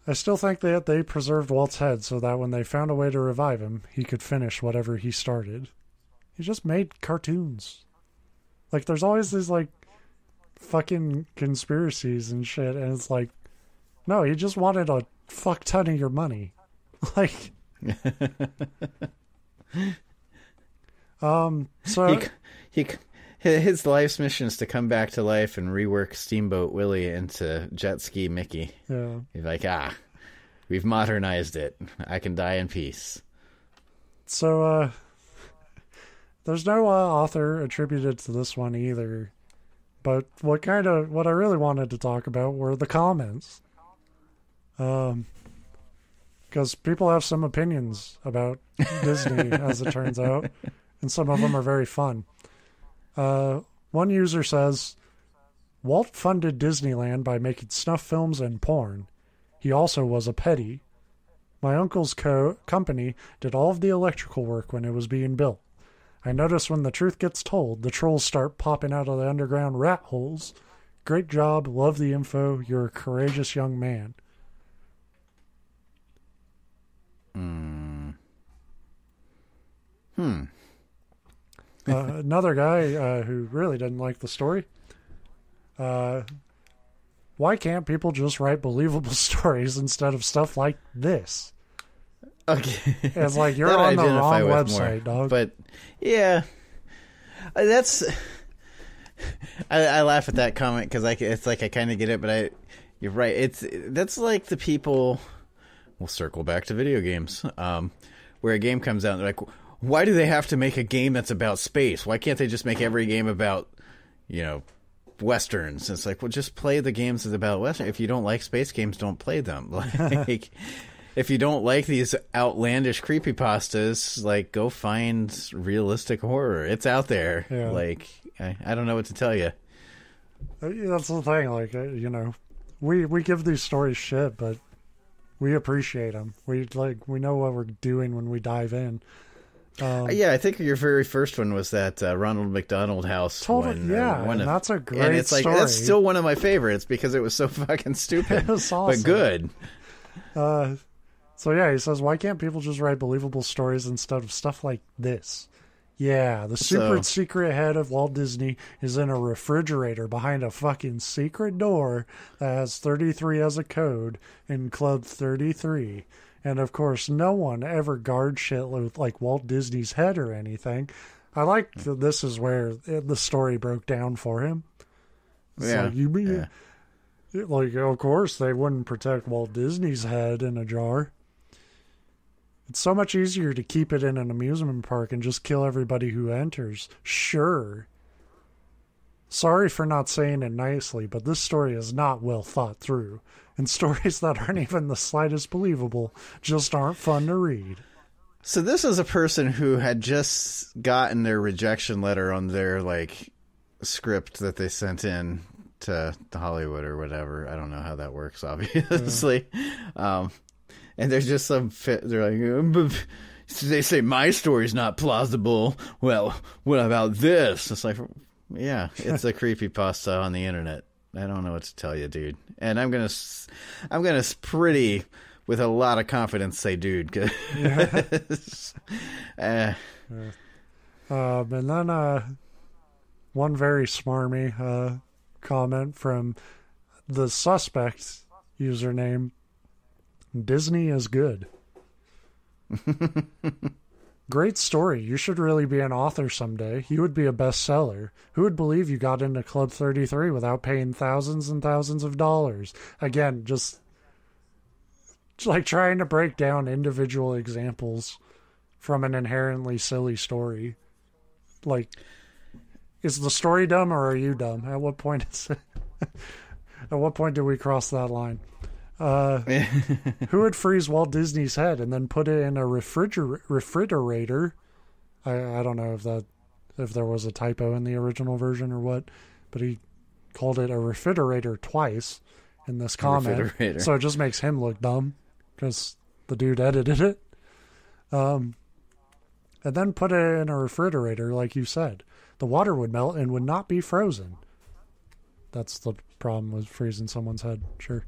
I still think that they preserved Walt's head so that when they found a way to revive him, he could finish whatever he started. He just made cartoons. Like, there's always these, like, fucking conspiracies and shit, and it's like, no, he just wanted a fuck ton of your money. Like, so his life's mission is to come back to life and rework Steamboat Willie into Jet Ski Mickey. Yeah. He's like, we've modernized it. I can die in peace. So, there's no author attributed to this one either. But what I really wanted to talk about were the comments. Because people have some opinions about Disney, as it turns out, and some of them are very fun. One user says, Walt funded Disneyland by making snuff films and porn. He also was a petty. My uncle's company did all of the electrical work when it was being built. I notice when the truth gets told, the trolls start popping out of the underground rat holes. Great job. Love the info. You're a courageous young man. Another guy who really didn't like the story. Why can't people just write believable stories instead of stuff like this? Okay. It's like you're on the wrong website, dog. But yeah, that's. I laugh at that comment because it's like I kind of get it, but you're right. That's like the people. We'll circle back to video games, where a game comes out and they're like, why do they have to make a game that's about space? Why can't they just make every game about, Westerns? It's like, well, just play the games that's about Western. If you don't like space games, don't play them. Like, if you don't like these outlandish creepypastas, like, go find realistic horror. It's out there. Yeah. Like, I don't know what to tell you. That's the thing. Like, we give these stories shit, but we appreciate them. We know what we're doing when we dive in. I think your very first one was that Ronald McDonald House. Totally, that's a great and it's like story. That's still one of my favorites because it was so fucking stupid, It was awesome. but good. So yeah, he says, why can't people just write believable stories instead of stuff like this? Yeah, the super secret head of Walt Disney is in a refrigerator behind a fucking secret door that has 33 as a code in Club 33. And of course, no one ever guards shit with like Walt Disney's head or anything. I like that this is where the story broke down for him. It's like, of course, they wouldn't protect Walt Disney's head in a jar. It's so much easier to keep it in an amusement park and just kill everybody who enters. Sure. Sorry for not saying it nicely, but this story is not well thought through. And stories that aren't even the slightest believable just aren't fun to read. So this is a person who had just gotten their rejection letter on their, script that they sent in to Hollywood or whatever. I don't know how that works, obviously. Yeah. And there's just they're like, they say my story's not plausible. Well, what about this? It's like, yeah, it's a creepypasta on the internet. I don't know what to tell you, dude. And I'm gonna pretty with a lot of confidence say, dude. And then one very smarmy comment from the suspect username, Disney is good. Great story. You should really be an author someday. You would be a bestseller. Who would believe you got into Club 33 without paying thousands and thousands of dollars? Again, just like trying to break down individual examples from an inherently silly story. Like, is the story dumb or are you dumb? At what point do we cross that line? Who would freeze Walt Disney's head and then put it in a refrigerator? I don't know if there was a typo in the original version or what, but he called it a refrigerator twice in this comment. So it just makes him look dumb because the dude edited it. And then put it in a refrigerator, like you said. The water would melt and would not be frozen. That's the problem with freezing someone's head, sure.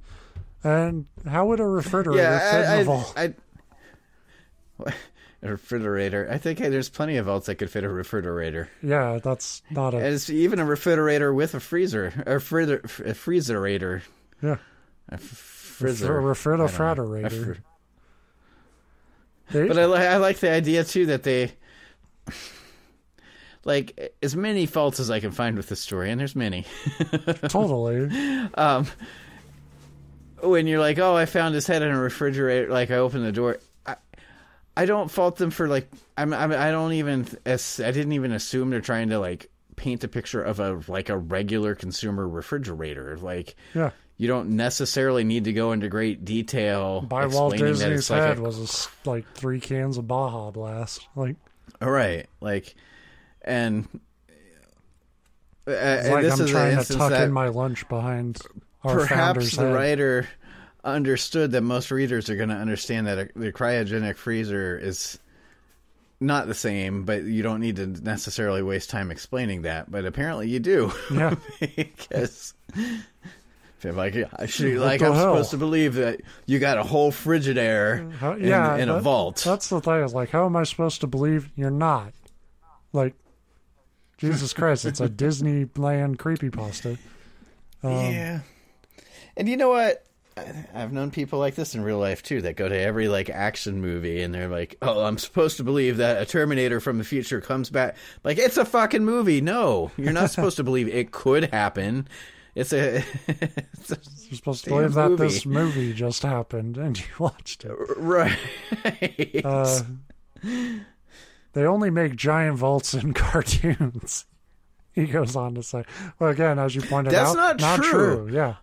And how would a refrigerator fit in the vault? A refrigerator. I think there's plenty of vaults that could fit a refrigerator. Yeah, that's not a... It's even a refrigerator with a freezer. A freezerator. Yeah. A frizzer. A refrigerator. But I like the idea, too, that they... Like, as many faults as I can find with the story, and there's many. Totally. When you're like, oh, I found his head in a refrigerator, like, I opened the door... I don't fault them for, like, I didn't even assume they're trying to, like, paint a picture of a regular consumer refrigerator. Like, yeah. You don't necessarily need to go into great detail. By Walt Disney's head was like 3 cans of Baja Blast. Like, all right. Like, and it's like I'm trying to tuck in my lunch behind our founder's head. Perhaps the writer understood that most readers are going to understand that the cryogenic freezer is not the same, but you don't need to necessarily waste time explaining that. But apparently you do. Yeah. Because I'm supposed to believe that you got a whole Frigidaire in a vault. That's the thing. Is like, how am I supposed to believe you're not? Like, Jesus Christ, it's a Disneyland creepypasta. Yeah. And you know what? I've known people like this in real life, too, that go to every, like, action movie, and they're like, oh, I'm supposed to believe that a Terminator from the future comes back. Like, it's a fucking movie. No, you're not supposed to believe it could happen. You're supposed to believe that this movie just happened, and you watched it. Right. They only make giant vaults in cartoons. He goes on to say. Well, again, as you pointed out, that's not true. Yeah.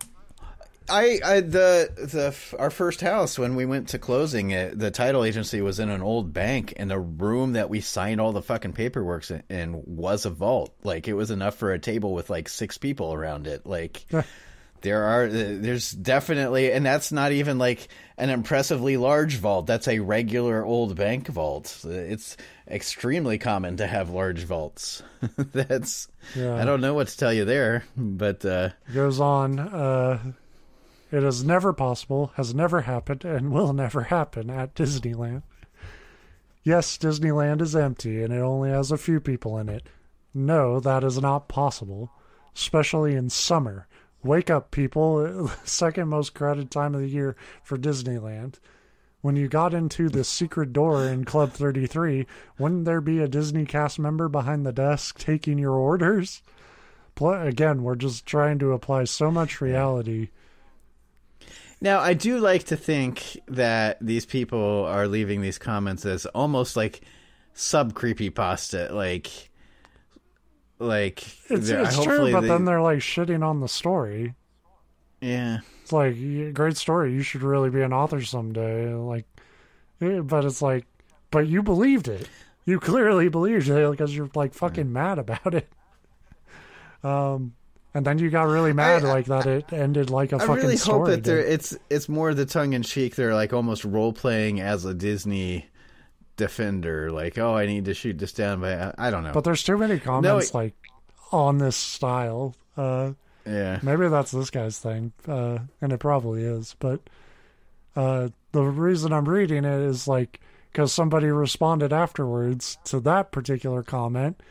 Our first house, when we went to closing it, the title agency was in an old bank, and the room that we signed all the fucking paperwork in was a vault. Like, it was enough for a table with like 6 people around it. Like, there's definitely, and that's not even like an impressively large vault. That's a regular old bank vault. It's extremely common to have large vaults. I don't know what to tell you there, but goes on. It is never possible, has never happened, and will never happen at Disneyland. Yes, Disneyland is empty, and it only has a few people in it. No, that is not possible, especially in summer. Wake up, people. Second most crowded time of the year for Disneyland. When you got into the secret door in Club 33, wouldn't there be a Disney cast member behind the desk taking your orders? Again, we're just trying to apply so much reality. Now, I do like to think that these people are leaving these comments as almost like sub-creepypasta, like it's true, but then they're like shitting on the story. Yeah. It's like, great story, you should really be an author someday. Like, but it's like, but you believed it. You clearly believed it because you're like fucking mad about it. And then you got really mad that it ended like a fucking story. I really hope that it's more the tongue-in-cheek. They're like almost role-playing as a Disney defender. Like, oh, I need to shoot this down. But I don't know. But there's too many comments like on this style. Yeah. Maybe that's this guy's thing. And it probably is. But the reason I'm reading it is like because somebody responded afterwards to that particular comment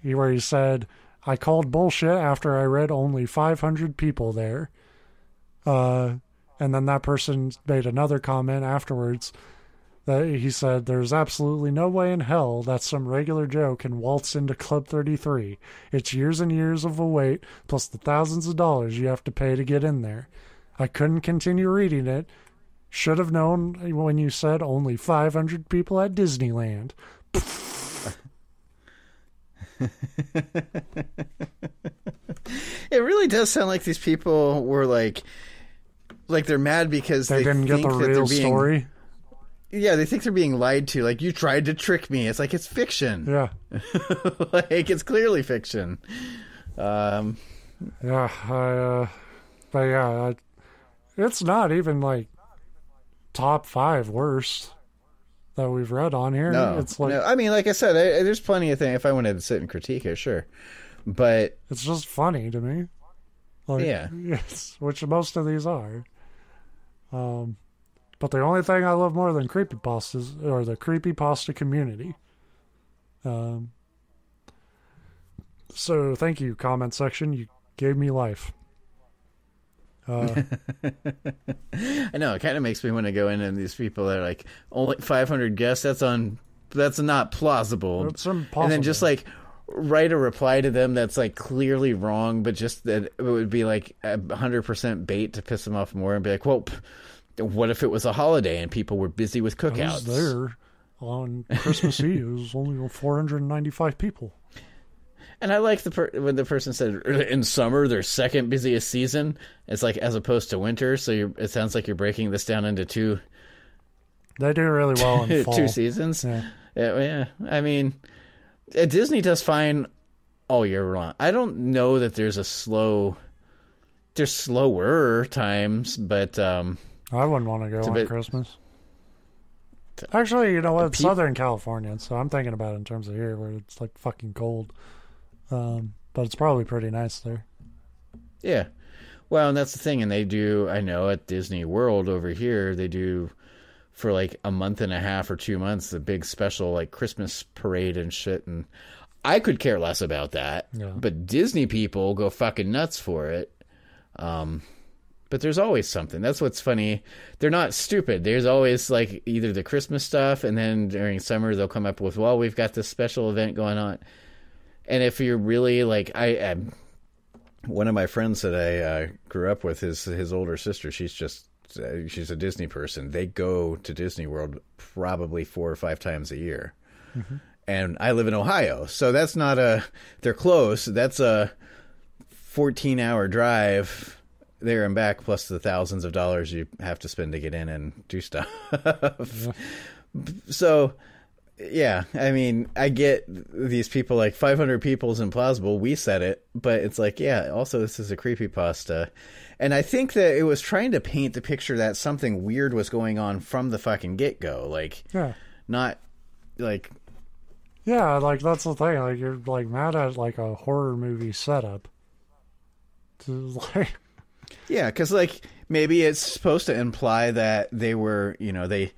where he said, I called bullshit after I read only 500 people there. And then that person made another comment afterwards that he said, there's absolutely no way in hell that some regular Joe can waltz into Club 33. It's years and years of a wait, plus the thousands of dollars you have to pay to get in there. I couldn't continue reading it. Should have known when you said only 500 people at Disneyland. It really does sound like these people were like they're mad because they didn't get the real story. Yeah, they think they're being lied to. Like, you tried to trick me. It's like, it's fiction. Yeah. Like, it's clearly fiction. But yeah, it's not even like top 5 worst that we've read on here. No, it's like, no. I mean, like I said, there's plenty of things. If I wanted to sit and critique it, sure, but it's just funny to me. Like, yeah, yes, which most of these are. But the only thing I love more than creepypastas are the creepypasta community. So thank you, comment section. You gave me life. I know, it kind of makes me want to go in, and these people are like, only 500 guests, that's not plausible. It's impossible. And then just like write a reply to them that's like clearly wrong, but just that it would be like 100% bait to piss them off more, and be like, well, what if it was a holiday and people were busy with cookouts? I was there on Christmas Eve. It was only 495 people. And I like when the person said in summer their second busiest season. It's like as opposed to winter, so it sounds like you're breaking this down into two. They do really well in fall. 2 seasons. Yeah. I mean, Disney does fine all year round. I don't know that there's slower times, but I wouldn't want to go on Christmas. Actually, you know what? It's Southern California, so I'm thinking about it in terms of here, where it's like fucking cold. But it's probably pretty nice there. Yeah. Well, and that's the thing. And they do, I know at Disney World over here, they do for like a month and a half or 2 months, the big special like Christmas parade and shit. And I could care less about that. Yeah. But Disney people go fucking nuts for it. But there's always something. That's what's funny. They're not stupid. There's always like either the Christmas stuff, and then during summer they'll come up with, well, we've got this special event going on. And if you're really like, one of my friends that I grew up with, his older sister, she's a Disney person. They go to Disney World probably 4 or 5 times a year. Mm-hmm. And I live in Ohio, so that's not they're close. That's a 14-hour drive there and back, plus the thousands of dollars you have to spend to get in and do stuff. Yeah. So, yeah, I mean, I get these people like 500 people is implausible. We said it, but it's like, yeah, also this is a creepypasta. And I think that it was trying to paint the picture that something weird was going on from the fucking get-go. Like, yeah. Not, like... Yeah, like, that's the thing. Like, you're, like, mad at, like, a horror movie setup. Like... Yeah, because, like, maybe it's supposed to imply that they were, you know, the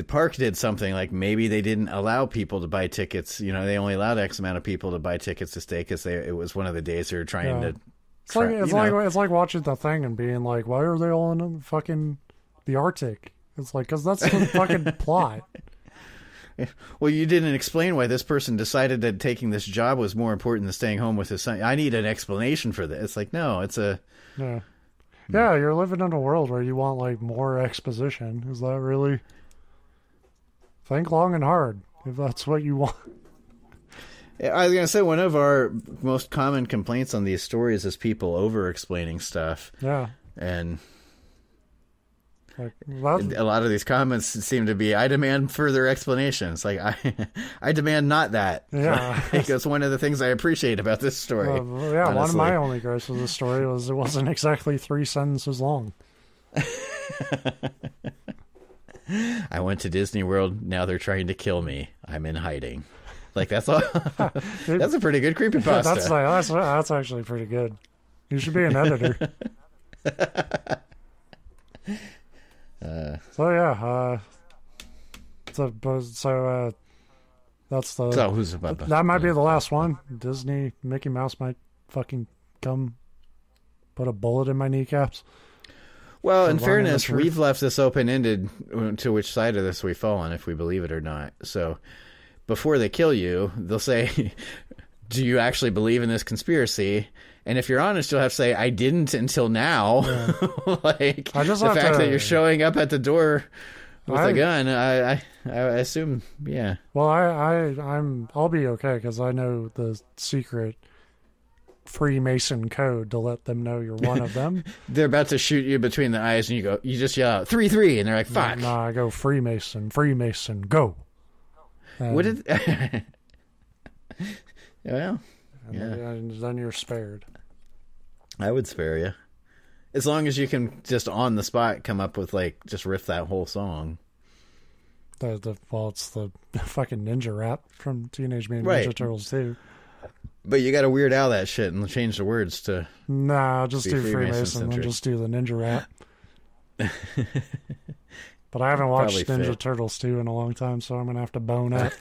park did something, like maybe they didn't allow people to buy tickets. You know, they only allowed X amount of people to buy tickets to stay because it was one of the days they were trying to... It's like watching the thing and being like, why are they all in the Arctic? It's like, because that's the fucking plot. Well, you didn't explain why this person decided that taking this job was more important than staying home with his son. I need an explanation for this. It's like, no, it's a... Yeah. Yeah, you're living in a world where you want, like, more exposition. Is that really... Think long and hard, if that's what you want. I was going to say, one of our most common complaints on these stories is people over-explaining stuff. Yeah. And a lot of these comments seem to be, I demand further explanations. Like, I demand not that. Yeah. Like, that's one of the things I appreciate about this story. Yeah, honestly. One of my only gripes with the story was it wasn't exactly 3 sentences long. I went to Disney World. Now they're trying to kill me. I'm in hiding. Like, that's all. That's a pretty good creepypasta. That's actually pretty good. You should be an editor. So yeah. That's the. So who's about that might be the last one. Disney, Mickey Mouse might fucking come put a bullet in my kneecaps. Well, in fairness, we've left this open-ended to which side of this we fall on, if we believe it or not. So, before they kill you, they'll say, do you actually believe in this conspiracy? And if you're honest, you'll have to say, I didn't until now. Yeah. Like, the fact that you're showing up at the door with a gun, I assume, yeah. Well, I'll be okay, because I know the secret Freemason code to let them know you're one of them. They're about to shoot you between the eyes, and you just yell out 3-3, and they're like, fuck. No, I go Freemason, go. What did? Well, yeah. Then you're spared. I would spare you, as long as you can just on the spot come up with like just riff that whole song. It's the fucking ninja rap from Teenage Mutant Ninja Turtles too. But you got to Weird Al that shit and change the words to... Nah, just do Freemason and just do the ninja rap. But I haven't watched Probably Ninja fit. Turtles 2 in a long time, so I'm going to have to bone it.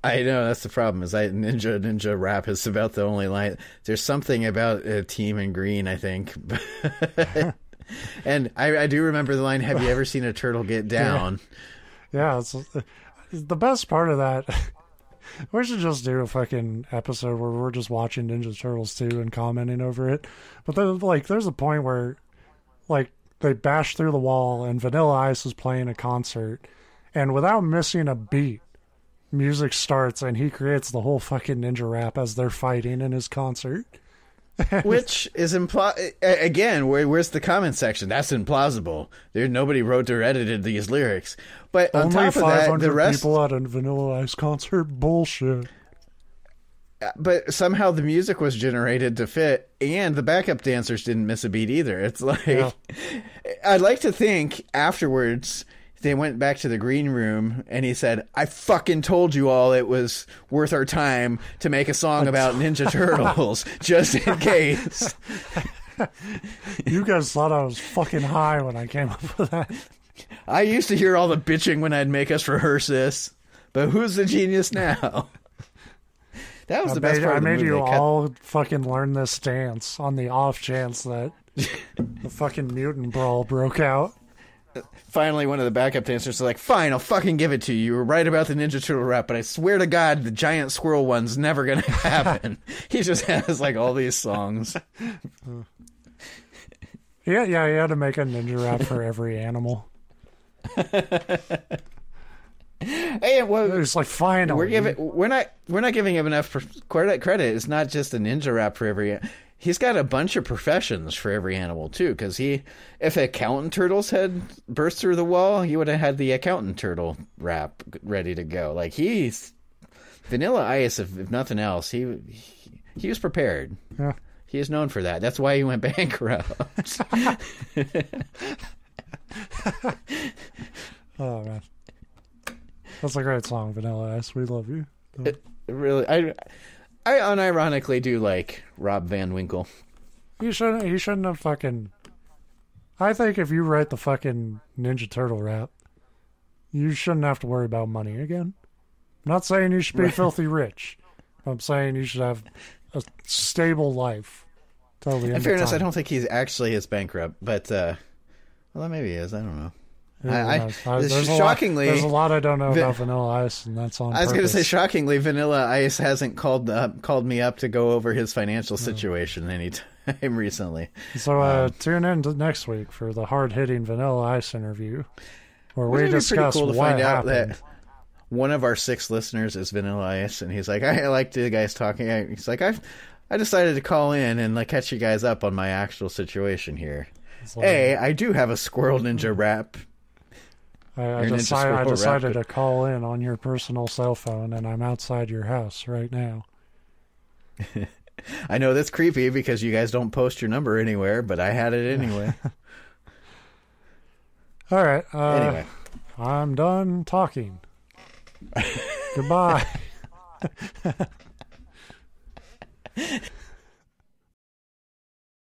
I know that's the problem. Is Ninja Rap is about the only line. There's something about a team in green, I think. And I do remember the line. Have you ever seen a turtle get down? Yeah, it's the best part of that. We should just do a fucking episode where we're just watching Ninja Turtles 2 and commenting over it. But there's a point where, like, they bash through the wall and Vanilla Ice is playing a concert, and without missing a beat, music starts and he creates the whole fucking ninja rap as they're fighting in his concert. Which is again, where's the comment section? That's implausible. Nobody wrote or edited these lyrics. But on Only top of that, the rest people at a Vanilla Ice concert? Bullshit. But somehow the music was generated to fit, and the backup dancers didn't miss a beat either. It's like, yeah. I'd like to think afterwards they went back to the green room and he said, I fucking told you all it was worth our time to make a song about Ninja Turtles, just in case. You guys thought I was fucking high when I came up with that. I used to hear all the bitching when I'd make us rehearse this, but who's the genius now? That was the best part of the movie. I made you all fucking learn this dance on the off chance that the fucking mutant brawl broke out. Finally, one of the backup dancers is like, fine, I'll fucking give it to you. You were right about the Ninja Turtle rap, but I swear to God, the giant squirrel one's never going to happen. He just has, like, all these songs. Yeah, he had to make a ninja rap for every animal. Hey, well, it's like, finally. We're not giving him enough credit. It's not just a ninja rap for every. He's got a bunch of professions for every animal too. Because if accountant turtles had burst through the wall, he would have had the accountant turtle rap ready to go. Like Vanilla Ice, if nothing else, he was prepared. Yeah. He is known for that. That's why he went bankrupt. Oh man. That's a great song, Vanilla Ice. We love you. Really, I unironically do like Rob Van Winkle. He shouldn't have fucking. I think if you write the fucking Ninja Turtle rap, you shouldn't have to worry about money again. I'm not saying you should be filthy rich. I'm saying you should have a stable life. Totally. In fairness, I don't think he's actually is bankrupt, but well, maybe he is. I don't know. Shockingly, there's a lot I don't know about Vanilla Ice, and that's on. I was going to say, shockingly, Vanilla Ice hasn't called me up to go over his financial situation anytime recently. So tune in to next week for the hard-hitting Vanilla Ice interview, where we discuss cool to what find happened. out that one of our 6 listeners is Vanilla Ice, and he's like, I like the guys talking. He's like, I decided to call in and like catch you guys up on my actual situation here. I do have a squirrel ninja rap. I decided to call in on your personal cell phone, and I'm outside your house right now. I know that's creepy because you guys don't post your number anywhere, but I had it anyway. All right. Anyway. I'm done talking. Goodbye.